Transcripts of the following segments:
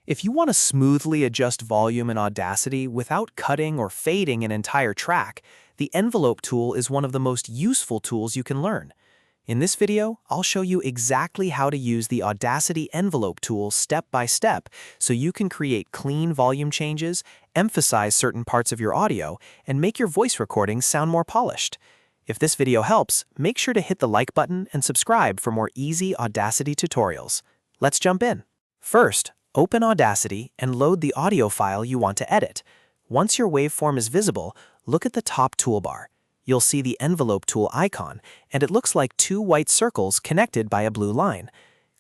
If you want to smoothly adjust volume in Audacity without cutting or fading an entire track, the Envelope tool is one of the most useful tools you can learn. In this video, I'll show you exactly how to use the Audacity Envelope tool step by step so you can create clean volume changes, emphasize certain parts of your audio, and make your voice recordings sound more polished. If this video helps, make sure to hit the like button and subscribe for more easy Audacity tutorials. Let's jump in. First, open Audacity and load the audio file you want to edit. Once your waveform is visible, look at the top toolbar. You'll see the Envelope tool icon, and it looks like two white circles connected by a blue line.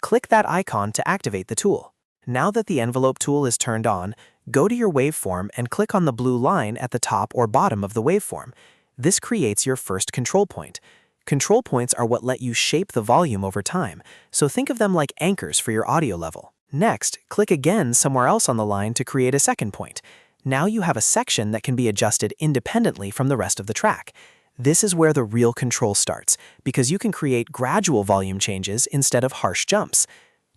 Click that icon to activate the tool. Now that the Envelope tool is turned on, go to your waveform and click on the blue line at the top or bottom of the waveform. This creates your first control point. Control points are what let you shape the volume over time, so think of them like anchors for your audio level. Next, click again somewhere else on the line to create a second point. Now you have a section that can be adjusted independently from the rest of the track. This is where the real control starts, because you can create gradual volume changes instead of harsh jumps.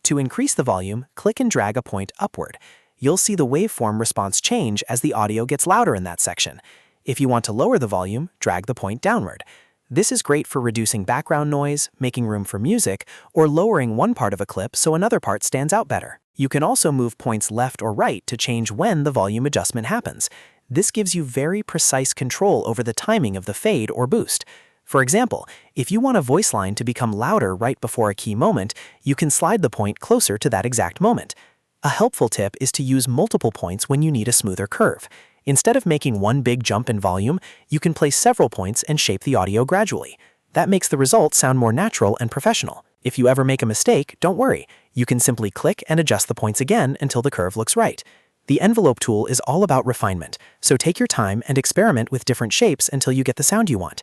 To increase the volume, click and drag a point upward. You'll see the waveform response change as the audio gets louder in that section. If you want to lower the volume, drag the point downward. This is great for reducing background noise, making room for music, or lowering one part of a clip so another part stands out better. You can also move points left or right to change when the volume adjustment happens. This gives you very precise control over the timing of the fade or boost. For example, if you want a voice line to become louder right before a key moment, you can slide the point closer to that exact moment. A helpful tip is to use multiple points when you need a smoother curve. Instead of making one big jump in volume, you can place several points and shape the audio gradually. That makes the result sound more natural and professional. If you ever make a mistake, don't worry. You can simply click and adjust the points again until the curve looks right. The Envelope tool is all about refinement, so take your time and experiment with different shapes until you get the sound you want.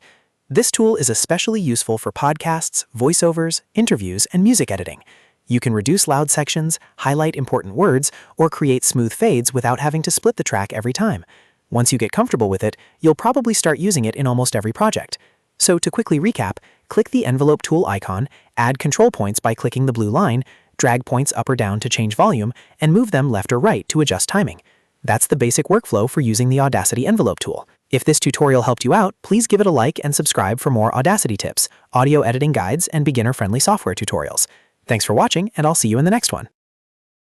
This tool is especially useful for podcasts, voiceovers, interviews, and music editing. You can reduce loud sections, highlight important words, or create smooth fades without having to split the track every time. Once you get comfortable with it, you'll probably start using it in almost every project. So to quickly recap, click the Envelope tool icon, add control points by clicking the blue line, drag points up or down to change volume, and move them left or right to adjust timing. That's the basic workflow for using the Audacity Envelope tool. If this tutorial helped you out, please give it a like and subscribe for more Audacity tips, audio editing guides, and beginner-friendly software tutorials. Thanks for watching, and I'll see you in the next one.